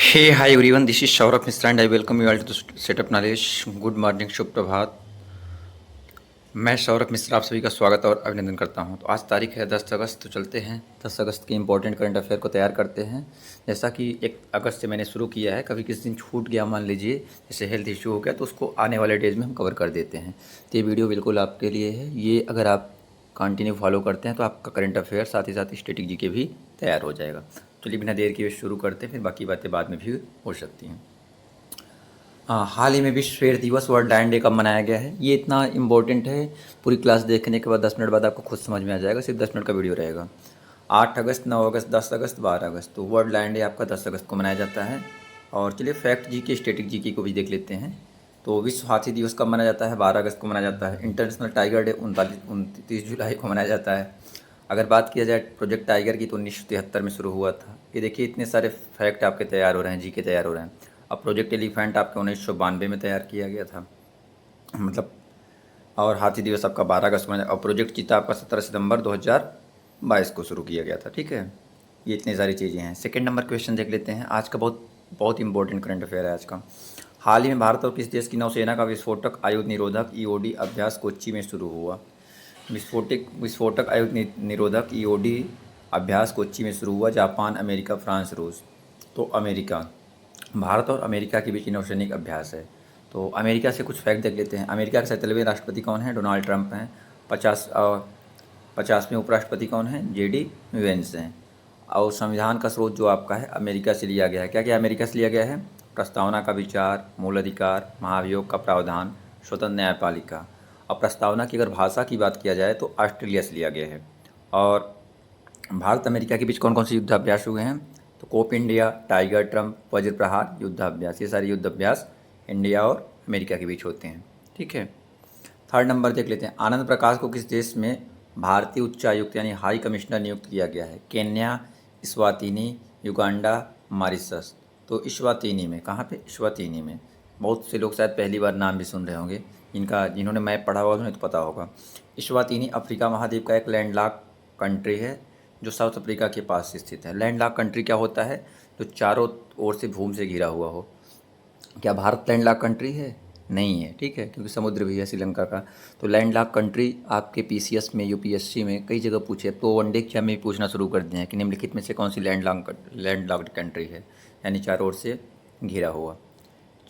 Hey, hi everyone. This is Saurabh Misra and I welcome you all to the Setup Knowledge. Good morning, शुभ प्रभात। मैं सौरभ मिश्रा आप सभी का स्वागत और अभिनंदन करता हूं। तो आज तारीख है 10 अगस्त। तो चलते हैं 10 अगस्त के इंपॉर्टेंट करंट अफेयर को तैयार करते हैं। जैसा कि 1 अगस्त से मैंने शुरू किया है, कभी किसी दिन छूट गया मान लीजिए, जैसे हेल्थ इशू हो गया, तो उसको आने वाले डेज में हम कवर कर देते हैं। तो ये वीडियो बिल्कुल आपके लिए है। ये अगर आप कंटिन्यू फॉलो करते हैं तो आपका करंट अफेयर साथ ही साथ स्टैटिक जीके भी तैयार हो जाएगा। चलिए बिना देर किए शुरू करते हैं, फिर बाकी बातें बाद में भी हो सकती हैं। हाँ, हाल ही में विश्व पेड़ दिवस वर्ल्ड लैंड डे कब मनाया गया है, ये इतना इम्पोर्टेंट है। पूरी क्लास देखने के बाद 10 मिनट बाद आपको खुद समझ में आ जाएगा। सिर्फ 10 मिनट का वीडियो रहेगा। 8 अगस्त, 9 अगस्त, 10 अगस्त, 12 अगस्त। तो वर्ल्ड लैंड डे आपका 10 अगस्त को मनाया जाता है। और चलिए फैक्ट जी के स्टैटिक जी को भी देख लेते हैं। तो विश्व हाथी दिवस कब मनाया जाता है? 12 अगस्त को मनाया जाता है। इंटरनेशनल टाइगर डे 29 जुलाई को मनाया जाता है। अगर बात किया जाए प्रोजेक्ट टाइगर की, तो 1973 में शुरू हुआ था। ये देखिए इतने सारे फैक्ट आपके तैयार हो रहे हैं, जी के तैयार हो रहे हैं। अब प्रोजेक्ट एलिफेंट आपके 1992 में तैयार किया गया था, मतलब। और हाथी दिवस आपका 12 अगस्त में, और प्रोजेक्ट चीता आपका 17 सितंबर 2022 को शुरू किया गया था। ठीक है, ये इतनी सारी चीज़ें हैं। सेकंड नंबर क्वेश्चन देख लेते हैं। आज का बहुत बहुत इंपॉर्टेंट करंट अफेयर है आज का। हाल ही में भारत और किस देश की नौसेना का विस्फोटक आयुध निरोधक ईओडी अभ्यास कोच्चि में शुरू हुआ? विस्फोटक आयुध निरोधक ईओडी अभ्यास कोच्चि में शुरू हुआ। जापान, अमेरिका, फ्रांस, रूस। तो अमेरिका। भारत और अमेरिका के बीच नौसैनिक अभ्यास है। तो अमेरिका से कुछ फैक्ट देख लेते हैं। अमेरिका के 47वें राष्ट्रपति कौन हैं? डोनाल्ड ट्रंप हैं। 50वें उपराष्ट्रपति कौन हैं? जेडी वेंस हैं। और संविधान का स्रोत जो आपका है अमेरिका से लिया गया है। क्या क्या अमेरिका से लिया गया है? प्रस्तावना का विचार, मूल अधिकार, महाभियोग का प्रावधान, स्वतंत्र न्यायपालिका। और प्रस्तावना की अगर भाषा की बात किया जाए तो ऑस्ट्रेलिया से लिया गया है। और भारत अमेरिका के बीच कौन कौन से युद्धाभ्यास हुए हैं? तो कोप इंडिया, टाइगर ट्रंप, वज्र प्रहार, युद्धाभ्यास। ये सारे युद्धाभ्यास इंडिया और अमेरिका के बीच होते हैं। ठीक है, थर्ड नंबर देख लेते हैं। आनंद प्रकाश को किस देश में भारतीय उच्चायुक्त यानी हाई कमिश्नर नियुक्त किया गया है? Kenya, Eswatini, Uganda, Mauritius. तो इस्वातिनी में। कहाँ पे? इस्वातिनी में। बहुत से लोग शायद पहली बार नाम भी सुन रहे होंगे, जिन्होंने मैप पढ़ा हुआ उन्हें तो पता होगा। इस्वातिनी अफ्रीका महाद्वीप का एक लैंडलॉक कंट्री है जो साउथ अफ्रीका के पास स्थित है। लैंडलॉक कंट्री क्या होता है? जो चारों ओर से भूमि से घिरा हुआ हो। क्या भारत लैंडलॉक कंट्री है? नहीं है। ठीक है, क्योंकि समुद्र भी है श्रीलंका का। तो लैंडलॉक कंट्री आपके पीसीएस में, यूपीएससी में कई जगह पूछे। तो वनडे एग्जाम में पूछना शुरू कर दिए हैं कि निम्नलिखित में से कौन सी लैंडलॉक्ड कंट्री है, यानी चारों ओर से घिरा हुआ।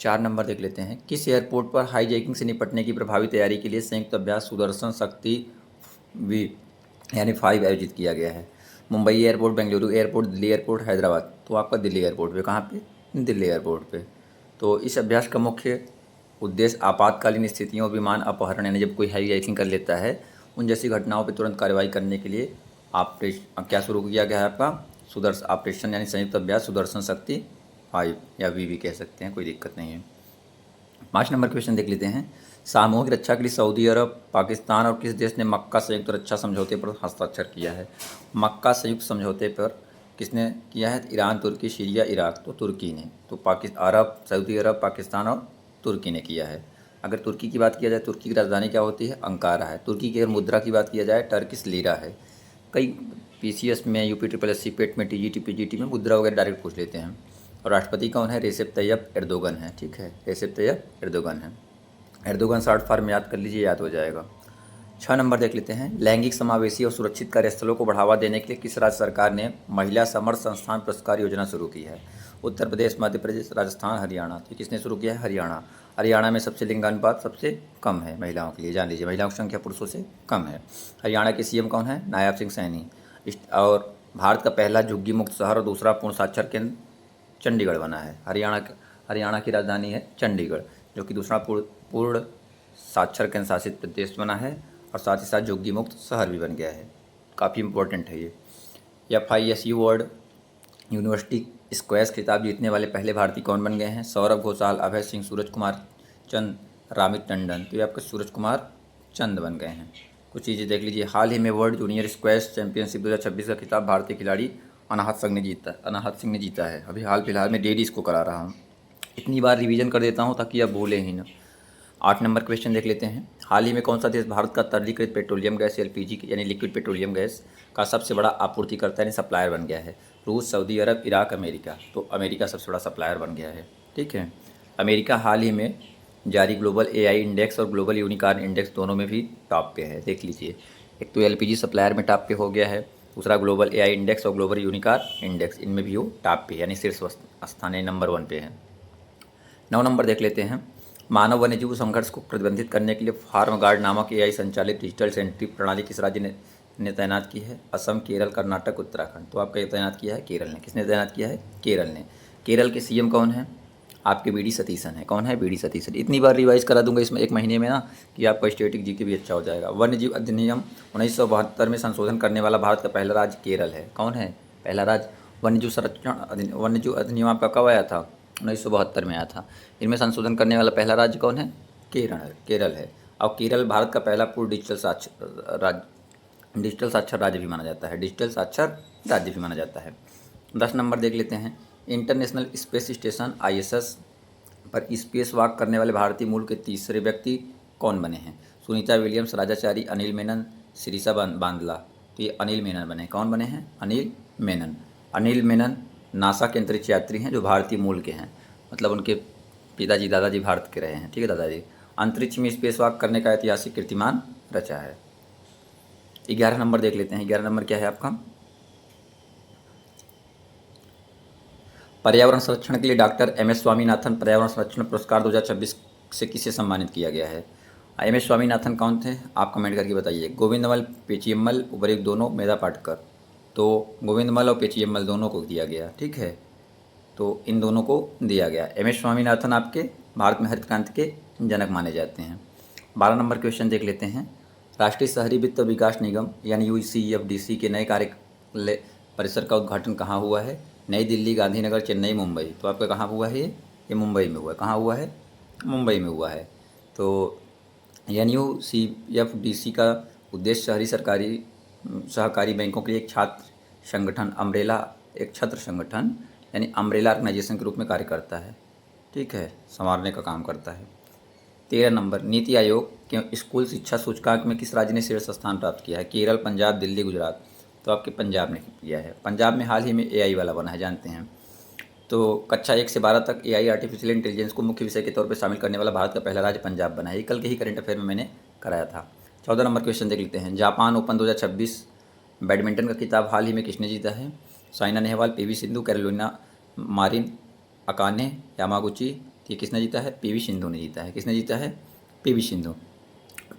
4 नंबर देख लेते हैं। किस एयरपोर्ट पर हाईजैकिंग से निपटने की प्रभावी तैयारी के लिए संयुक्त अभ्यास सुदर्शन शक्ति वी यानी 5 आयोजित किया गया है? Mumbai airport, Bengaluru airport, Delhi airport, Hyderabad. तो आपका दिल्ली एयरपोर्ट पे। कहाँ पे? दिल्ली एयरपोर्ट पे। तो इस अभ्यास का मुख्य उद्देश्य आपातकालीन स्थितियों और विमान अपहरण, यानी जब कोई हाईजैकिंग कर लेता है, उन जैसी घटनाओं पर तुरंत कार्रवाई करने के लिए क्या शुरू किया गया है आपका? सुदर्शन ऑपरेशन यानी संयुक्त अभ्यास सुदर्शन शक्ति 5 या वी भी कह सकते हैं, कोई दिक्कत नहीं है। 5 नंबर क्वेश्चन देख लेते हैं। सामूहिक रक्षा के लिए सऊदी अरब, पाकिस्तान और किस देश ने मक्का संयुक्त रक्षा समझौते पर हस्ताक्षर किया है? मक्का संयुक्त समझौते पर किसने किया है? ईरान, तुर्की, सीरिया, इराक। तो तुर्की ने। तो सऊदी अरब, पाकिस्तान और तुर्की ने किया है। अगर तुर्की की बात किया जाए, तुर्की की राजधानी क्या होती है? अंकारा है। तुर्की की अगर मुद्रा की बात किया जाए, टर्किश लीरा है। कई पीसीएस में, यूपी ट्रिपल एस सी, पेट में, टीजीटी, पीजीटी में मुद्रा वगैरह डायरेक्ट पूछ लेते हैं। और राष्ट्रपति कौन है? रेसेप तैयब एर्दोगन है। ठीक है, रेसेप तैयब एर्दोगन है। एर्दोगन शॉर्ट फॉर्म याद कर लीजिए, याद हो जाएगा। 6 नंबर देख लेते हैं। लैंगिक समावेशी और सुरक्षित कार्यस्थलों को बढ़ावा देने के लिए किस राज्य सरकार ने महिला समर्थ संस्थान पुरस्कार योजना शुरू की है? उत्तर प्रदेश, मध्य प्रदेश, राजस्थान, हरियाणा। तो किसने शुरू किया है? हरियाणा। हरियाणा में सबसे लिंगानुपात सबसे कम है महिलाओं के लिए, जान लीजिए। महिलाओं की संख्या पुरुषों से कम है। हरियाणा के सीएम कौन है? नायब सिंह सैनी। और भारत का पहला झुग्गी मुक्त शहर और दूसरा पूर्ण साक्षर केंद्र चंडीगढ़ बना है। हरियाणा की राजधानी है चंडीगढ़, जो कि दूसरा पूर्ण साक्षर केंद्र शासित प्रदेश बना है, और साथ ही साथ झुग्गी मुक्त शहर भी बन गया है। काफ़ी इंपॉर्टेंट है ये। FISU वर्ल्ड यूनिवर्सिटी स्क्वैश खिताब जीतने वाले पहले भारतीय कौन बन गए हैं? सौरभ घोषाल, अभय सिंह, सूरज कुमार चंद, रामित टंडन। तो ये आपके सूरज कुमार चंद बन गए हैं। कुछ चीज़ें देख लीजिए। हाल ही में वर्ल्ड जूनियर स्क्वैश चैंपियनशिप 2026 का खिताब भारतीय खिलाड़ी अनाहत सिंह ने जीता है। अभी हाल फिलहाल में डेली इसको करा रहा हूँ। इतनी बार रिवीजन कर देता हूँ ताकि आप भूलें ही ना। 8 नंबर क्वेश्चन देख लेते हैं। हाल ही में कौन सा देश भारत का तरलीकृत पेट्रोलियम गैस LPG यानी लिक्विड पेट्रोलियम गैस का सबसे बड़ा आपूर्तिकर्ता यानी सप्लायर बन गया है? रूस, सऊदी अरब, इराक, अमेरिका। तो अमेरिका सबसे बड़ा सप्लायर बन गया है। ठीक है। अमेरिका हाल ही में जारी ग्लोबल एआई इंडेक्स और ग्लोबल यूनिकॉर्न इंडेक्स दोनों में भी टॉप पे है, देख लीजिए। एक तो एलपीजी सप्लायर में टॉप पे हो गया है, दूसरा ग्लोबल एआई इंडेक्स और ग्लोबल यूनिकॉर्न इंडेक्स, इनमें भी वो टॉप पे यानी शीर्ष स्थानीय नंबर 1 पे है। 9 नंबर देख लेते हैं। मानव वन्यजीव संघर्ष को प्रतिबंधित करने के लिए फार्म गार्ड नामक एआई संचालित डिजिटल सेंट्री प्रणाली किस राज्य ने तैनात की है? असम, केरल, कर्नाटक, उत्तराखंड। तो आपका ये तैनात किया है केरल ने। किसने तैनात किया है? केरल ने। केरल के सीएम कौन है? आपके वी डी सतीशन है। कौन है? V D Satheesan. इतनी बार रिवाइज करा दूंगा इसमें एक महीने में ना कि आपका स्टेटिक जीके भी अच्छा हो जाएगा। वन्यजीव अधिनियम 1972 में संशोधन करने वाला भारत का पहला राज्य केरल है। कौन है पहला राज्य? वन्यजीव अधिनियम आपका कब आया था? 1972 में आया था। इनमें संशोधन करने वाला पहला राज्य कौन है? केरल है। और केरल भारत का पहला पूर्ण डिजिटल साक्षर राज्य भी माना जाता है। डिजिटल साक्षर राज्य भी माना जाता है। 10 नंबर देख लेते हैं। इंटरनेशनल स्पेस स्टेशन ISS पर स्पेस वॉक करने वाले भारतीय मूल के तीसरे व्यक्ति कौन बने हैं? सुनीता विलियम्स, राजाचारी, अनिल मेनन, शिरीषा बांदला। तो ये अनिल मेनन बने। कौन बने हैं? अनिल मेनन। अनिल मेनन नासा के अंतरिक्ष यात्री हैं जो भारतीय मूल के हैं, मतलब उनके पिताजी दादाजी भारत के रहे हैं। ठीक है, दादाजी। अंतरिक्ष में स्पेस वॉक करने का ऐतिहासिक कीर्तिमान रचा है। 11 नंबर देख लेते हैं। 11 नंबर क्या है आपका? पर्यावरण संरक्षण के लिए डॉक्टर MS स्वामीनाथन पर्यावरण संरक्षण पुरस्कार 2026 से किसे सम्मानित किया गया है? MS स्वामीनाथन कौन थे? आप कमेंट करके बताइए। गोविंदमल, पेचियम्मल, उबरेक दोनों, मेधा पाटकर। तो गोविंदमल और पेचियम्मल दोनों को दिया गया। ठीक है, तो इन दोनों को दिया गया। MS स्वामीनाथन आपके भारत में हरित क्रांति के जनक माने जाते हैं। 12 नंबर क्वेश्चन देख लेते हैं। राष्ट्रीय शहरी वित्त विकास निगम यानी UCFDC के नए कार्यालय परिसर का उद्घाटन कहाँ हुआ है? नई दिल्ली, गांधीनगर, चेन्नई, मुंबई। तो आपका कहाँ हुआ है? ये मुंबई में हुआ है। कहाँ हुआ है? मुंबई में हुआ है। तो NUCFDC का उद्देश्य शहरी सहकारी बैंकों के लिए एक छात्र संगठन एक छत्र संगठन यानी अम्ब्रेला ऑर्गेनाइजेशन के रूप में कार्य करता है। ठीक है, संवारने का काम करता है। 13 नंबर। नीति आयोग के स्कूल शिक्षा सूचकांक में किस राज्य ने शीर्ष स्थान प्राप्त किया है? केरल, पंजाब, दिल्ली, गुजरात। तो आपके पंजाब ने किया है। पंजाब में हाल ही में AI वाला बना है, जानते हैं। तो कक्षा 1 से 12 तक AI आर्टिफिशियल इंटेलिजेंस को मुख्य विषय के तौर पर शामिल करने वाला भारत का पहला राज्य पंजाब बना है। ये कल के ही करंट अफेयर में मैंने कराया था। 14 नंबर क्वेश्चन देख लेते हैं। जापान ओपन 2026 बैडमिंटन का खिताब हाल ही में किसने जीता है? Saina Nehwal, PV Sindhu, Carolina Marin, Akane Yamaguchi. ये किसने जीता है? PV सिंधु ने जीता है। किसने जीता है? PV सिंधु।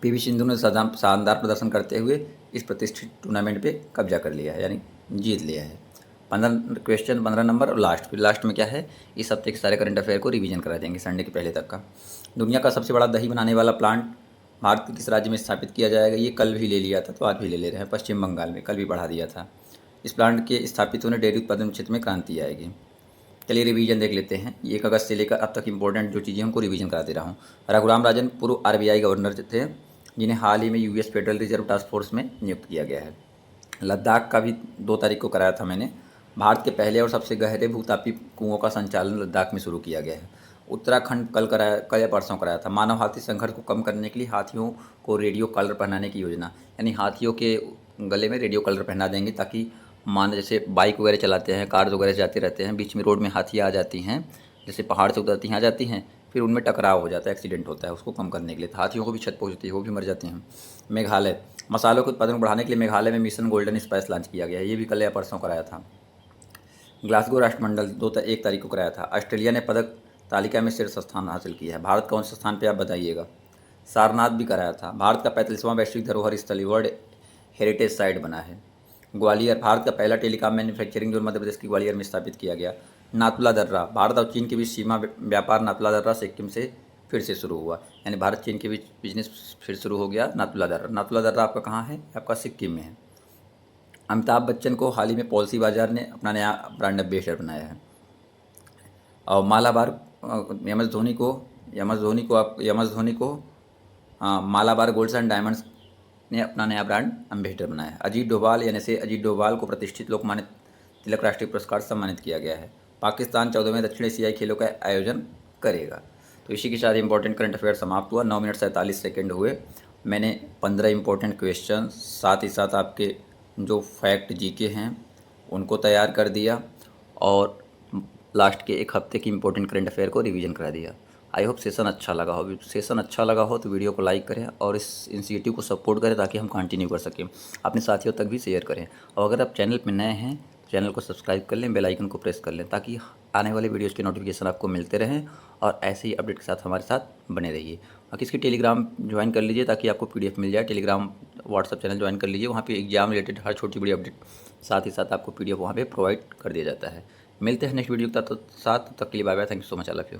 PV सिंधु ने शानदार प्रदर्शन करते हुए इस प्रतिष्ठित टूर्नामेंट पे कब्जा कर लिया है, यानी जीत लिया है। 15 नंबर और फिर लास्ट में क्या है? इस हफ्ते के सारे करंट अफेयर को रिवीजन करा देंगे संडे के पहले तक का। दुनिया का सबसे बड़ा दही बनाने वाला प्लांट भारत के किस राज्य में स्थापित किया जाएगा? ये कल भी ले लिया था, तो आज भी ले रहे हैं। पश्चिम बंगाल में, कल भी बढ़ा दिया था। इस प्लांट के स्थापित होने डेयरी उत्पादन क्षेत्र में क्रांति आएगी। चलिए रिवीजन देख लेते हैं। 1 अगस्त से लेकर अब तक इंपॉर्टेंट जो चीज़ें उनको रिवीजन करा दे रहा हूँ। रघुराम राजन पूर्व RBI गवर्नर थे, जिन्हें हाल ही में US federal reserve task force में नियुक्त किया गया है। लद्दाख का भी 2 तारीख को कराया था मैंने। भारत के पहले और सबसे गहरे भूतापी कुओं का संचालन लद्दाख में शुरू किया गया है। उत्तराखंड कल या परसों कराया था। मानव हाथी संघर्ष को कम करने के लिए हाथियों को रेडियो कॉलर पहनाने की योजना, यानी हाथियों के गले में रेडियो कॉलर पहना देंगे ताकि जैसे बाइक वगैरह चलाते हैं, कार वगैरह जाते रहते हैं, बीच में रोड में हाथी आ जाती हैं, जैसे पहाड़ से उतरती हैं, आ जाती हैं, फिर उनमें टकराव हो जाता है, एक्सीडेंट होता है, उसको कम करने के लिए हाथियों को भी क्षति पहुंचती है, वो भी मर जाती हैं। मेघालय मसालों के उत्पादन को बढ़ाने के लिए मेघालय में मिशन गोल्डन स्पाइस लॉन्च किया गया है। ये भी कल या परसों कराया था। ग्लासगो राष्ट्रमंडल 1 तारीख को कराया था। ऑस्ट्रेलिया ने पदक तालिका में शीर्ष स्थान हासिल किया है। भारत कौन से स्थान पर आप बताइएगा? सारनाथ भी कराया था। भारत का 45वां वैश्विक धरोहर स्थल वर्ल्ड हेरिटेज साइट बना है। ग्वालियर भारत का पहला telecom manufacturing zone Madhya Pradesh के ग्वालियर में स्थापित किया गया। नाथुला दर्रा भारत और चीन के बीच सीमा व्यापार नाथुला दर्रा सिक्किम से फिर से शुरू हुआ, यानी भारत चीन के बीच बिजनेस फिर शुरू हो गया। नाथुला दर्रा आपका कहाँ है? आपका सिक्किम में है। अमिताभ बच्चन को हाल ही में पॉलिसी बाजार ने अपना नया ब्रांड एम्बेसडर बनाया है। और मालाबार MS धोनी को मालाबार गोल्ड्स एंड डायमंड्स ने अपना नया ब्रांड एम्बेसडर बनाया है। अजीत डोभाल को प्रतिष्ठित लोकमान्य तिलक राष्ट्रीय पुरस्कार सम्मानित किया गया है। पाकिस्तान 14वें दक्षिण एशियाई खेलों का आयोजन करेगा। तो इसी के साथ इंपॉर्टेंट करंट अफेयर समाप्त हुआ। 9 मिनट 47 सेकेंड हुए। मैंने 15 इंपॉर्टेंट क्वेश्चन, साथ ही साथ आपके जो फैक्ट GK हैं उनको तैयार कर दिया और लास्ट के एक हफ्ते की इंपॉर्टेंट करंट अफेयर को रिवीजन करा दिया। आई होप सेशन अच्छा लगा हो। सेशन अच्छा लगा हो तो वीडियो को लाइक करें और इस इनिशिएटिव को सपोर्ट करें ताकि हम कंटिन्यू कर सकें। अपने साथियों तक भी शेयर करें और अगर आप चैनल पर नए हैं चैनल को सब्सक्राइब कर लें, बेल आइकन को प्रेस कर लें ताकि आने वाले वीडियोज़ के नोटिफिकेशन आपको मिलते रहें और ऐसे ही अपडेट के साथ हमारे साथ बने रहिए। बाकी इसकी टेलीग्राम ज्वाइन कर लीजिए ताकि आपको PDF मिल जाए। टेलीग्राम व्हाट्सअप चैनल ज्वाइन कर लीजिए, वहाँ पे एग्जाम रिलेटेड हर छोटी बड़ी अपडेट साथ ही साथ आपको PDF वहाँ पे प्रोवाइड कर दिया जाता है। मिलते हैं नेक्स्ट वीडियो के साथ, तब तक के लिए bye bye. Thank you so much, I love you.